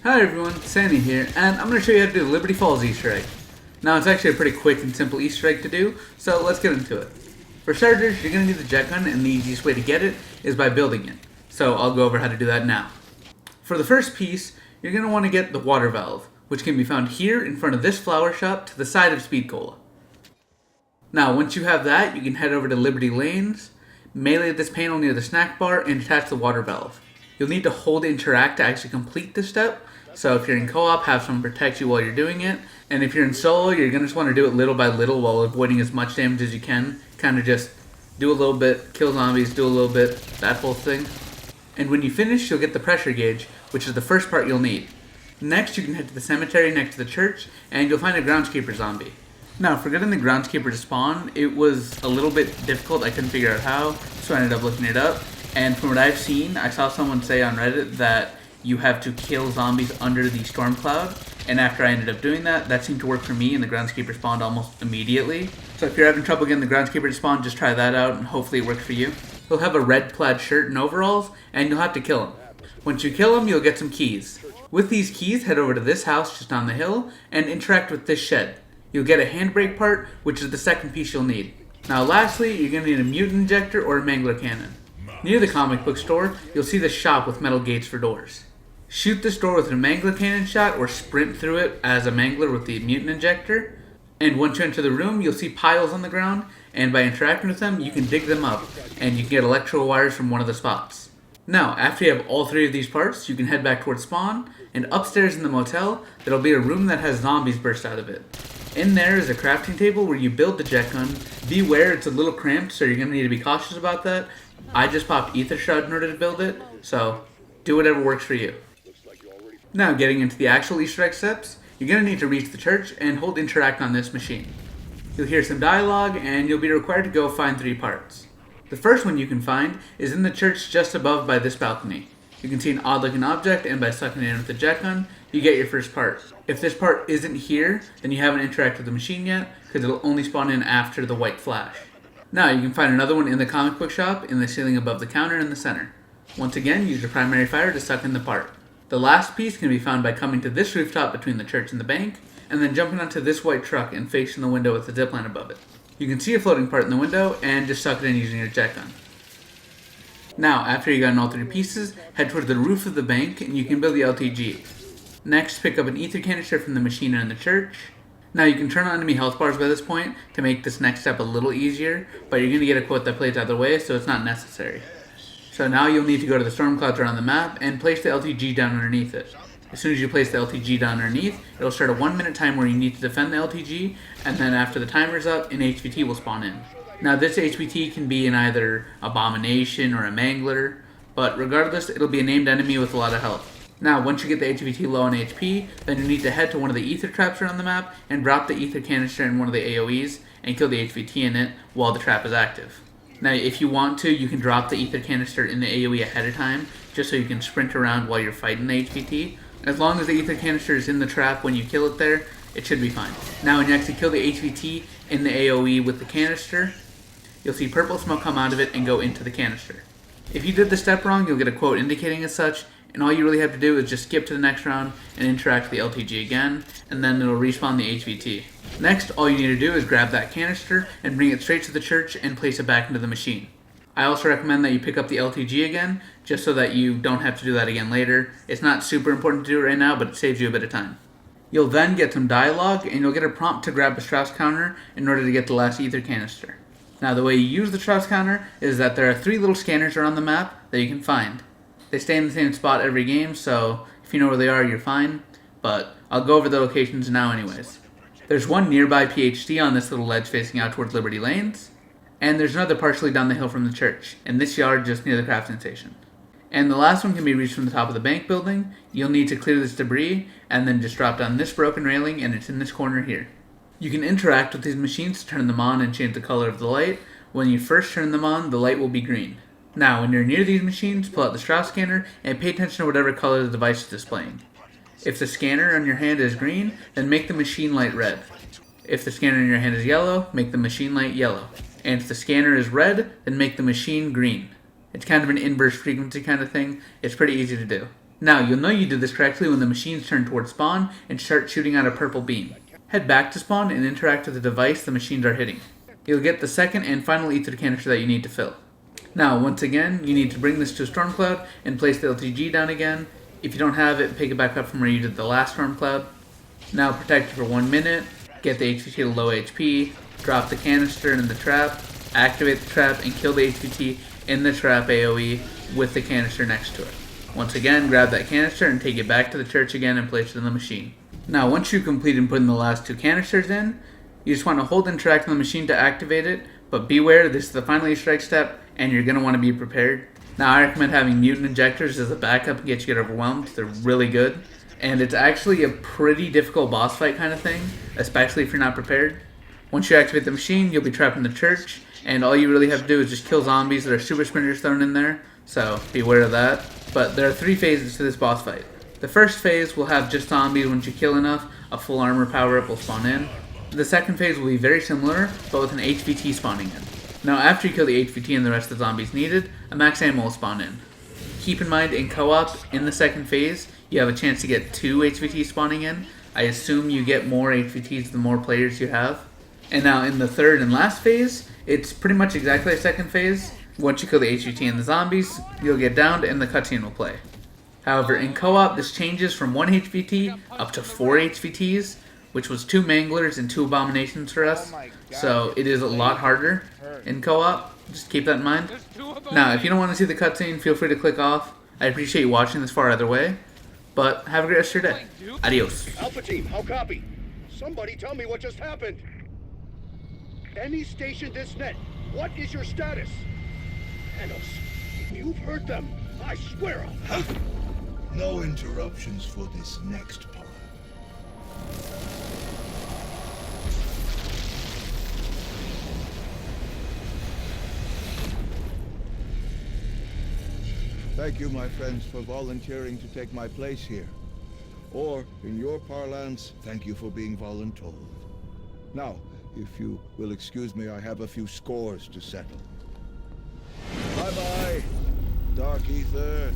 Hi everyone, Sanythe here, and I'm going to show you how to do the Liberty Falls Easter egg. Now it's actually a pretty quick and simple Easter egg to do, so let's get into it. For starters, you're going to need the Jetgun, and the easiest way to get it is by building it. So I'll go over how to do that now. For the first piece, you're going to want to get the water valve, which can be found here in front of this flower shop to the side of Speed Cola. Now once you have that, you can head over to Liberty Lanes, melee this panel near the snack bar, and attach the water valve. You'll need to hold interact to actually complete this step, so if you're in co-op, have someone protect you while you're doing it, and if you're in solo, you're going to just want to do it little by little while avoiding as much damage as you can. Kind of just do a little bit, kill zombies, do a little bit, that whole thing. And when you finish, you'll get the pressure gauge, which is the first part you'll need. Next, you can head to the cemetery next to the church, and you'll find a groundskeeper zombie. Now, for getting the groundskeeper to spawn, it was a little bit difficult. I couldn't figure out how, so I ended up looking it up. And from what I've seen, I saw someone say on Reddit that you have to kill zombies under the storm cloud. And after I ended up doing that, that seemed to work for me, and the groundskeeper spawned almost immediately. So if you're having trouble getting the groundskeeper to spawn, just try that out, and hopefully it works for you. He'll have a red plaid shirt and overalls, and you'll have to kill him. Once you kill him, you'll get some keys. With these keys, head over to this house just down the hill, and interact with this shed. You'll get a handbrake part, which is the second piece you'll need. Now lastly, you're going to need a mutant injector or a mangler cannon. Near the comic book store, you'll see the shop with metal gates for doors. Shoot this door with a mangler cannon shot or sprint through it as a mangler with the mutant injector. And once you enter the room, you'll see piles on the ground, and by interacting with them, you can dig them up, and you can get electrical wires from one of the spots. Now, after you have all three of these parts, you can head back towards spawn, and upstairs in the motel, there'll be a room that has zombies burst out of it. In there is a crafting table where you build the Jetgun. Beware, it's a little cramped, so you're going to need to be cautious about that. I just popped Ether Shroud in order to build it, so do whatever works for you. Now, getting into the actual Easter egg steps, you're going to need to reach the church and hold interact on this machine. You'll hear some dialogue, and you'll be required to go find three parts. The first one you can find is in the church just above by this balcony. You can see an odd looking object, and by sucking it in with the Jetgun, you get your first part. If this part isn't here, then you haven't interacted with the machine yet, because it'll only spawn in after the white flash. Now you can find another one in the comic book shop, in the ceiling above the counter in the center. Once again, use your primary fire to suck in the part. The last piece can be found by coming to this rooftop between the church and the bank, and then jumping onto this white truck and facing the window with the zipline above it. You can see a floating part in the window, and just suck it in using your Jetgun. Now, after you've gotten all three pieces, head towards the roof of the bank, and you can build the LTG. Next, pick up an ether canister from the machine in the church. Now, you can turn on enemy health bars by this point to make this next step a little easier, but you're going to get a quote that plays either way, so it's not necessary. So now you'll need to go to the storm clouds around the map and place the LTG down underneath it. As soon as you place the LTG down underneath, it'll start a 1 minute time where you need to defend the LTG, and then after the timer's up, an HVT will spawn in. Now this HVT can be in either Abomination or a Mangler, but regardless, it'll be a named enemy with a lot of health. Now once you get the HVT low on HP, then you need to head to one of the ether traps around the map and drop the ether canister in one of the AoEs and kill the HVT in it while the trap is active. Now if you want to, you can drop the ether canister in the AoE ahead of time, just so you can sprint around while you're fighting the HVT. As long as the ether canister is in the trap when you kill it there, it should be fine. Now when you actually kill the HVT in the AoE with the canister, you'll see purple smoke come out of it and go into the canister. If you did the step wrong, you'll get a quote indicating as such, and all you really have to do is just skip to the next round and interact with the LTG again, and then it'll respawn the HVT. Next, all you need to do is grab that canister and bring it straight to the church and place it back into the machine. I also recommend that you pick up the LTG again, just so that you don't have to do that again later. It's not super important to do it right now, but it saves you a bit of time. You'll then get some dialogue, and you'll get a prompt to grab a Strauss counter in order to get the last ether canister. Now the way you use the Strauss counter is that there are three little scanners around the map that you can find. They stay in the same spot every game, so if you know where they are, you're fine, but I'll go over the locations now anyways. There's one nearby PhD on this little ledge facing out towards Liberty Lanes, and there's another partially down the hill from the church, in this yard just near the crafting station. And the last one can be reached from the top of the bank building. You'll need to clear this debris, and then just drop down this broken railing, and it's in this corner here. You can interact with these machines to turn them on and change the color of the light. When you first turn them on, the light will be green. Now, when you're near these machines, pull out the Strauss scanner and pay attention to whatever color the device is displaying. If the scanner on your hand is green, then make the machine light red. If the scanner in your hand is yellow, make the machine light yellow. And if the scanner is red, then make the machine green. It's kind of an inverse frequency kind of thing. It's pretty easy to do. Now, you'll know you did this correctly when the machines turn towards spawn and start shooting out a purple beam. Head back to spawn and interact with the device the machines are hitting. You'll get the second and final ether canister that you need to fill. Now, once again, you need to bring this to a storm cloud and place the LTG down again. If you don't have it, pick it back up from where you did the last storm cloud. Now protect it for 1 minute, get the HVT to low HP, drop the canister in the trap, activate the trap, and kill the HVT in the trap AoE with the canister next to it. Once again, grab that canister and take it back to the church again and place it in the machine. Now, once you complete and putting the last 2 canisters in, you just want to hold and track on the machine to activate it, but beware, this is the final Easter egg step, and you're going to want to be prepared. Now, I recommend having mutant injectors as a backup in case you get overwhelmed. They're really good, and it's actually a pretty difficult boss fight kind of thing, especially if you're not prepared. Once you activate the machine, you'll be trapped in the church, and all you really have to do is just kill zombies that are super sprinters thrown in there, so beware of that. But there are 3 phases to this boss fight. The first phase will have just zombies. Once you kill enough, a full armor power-up will spawn in. The second phase will be very similar, but with an HVT spawning in. Now, after you kill the HVT and the rest of the zombies needed, a max ammo will spawn in. Keep in mind, in co-op, in the second phase, you have a chance to get 2 HVTs spawning in. I assume you get more HVTs the more players you have. And now, in the third and last phase, it's pretty much exactly like second phase. Once you kill the HVT and the zombies, you'll get downed and the cutscene will play. However, in co-op, this changes from 1 HVT up to 4 HVTs, which was 2 manglers and 2 abominations for us, so it is a lot harder in co-op. Just keep that in mind. Now, if you don't want to see the cutscene, feel free to click off. I appreciate you watching this far either way, but have a great rest of your day. Adios. Alpha team, how copy? Somebody tell me what just happened. Any station this net, what is your status? Thanos, you've heard them. I swear I'll... No interruptions for this next part. Thank you, my friends, for volunteering to take my place here. Or, in your parlance, thank you for being voluntold. Now, if you will excuse me, I have a few scores to settle. Bye-bye, Dark Ether.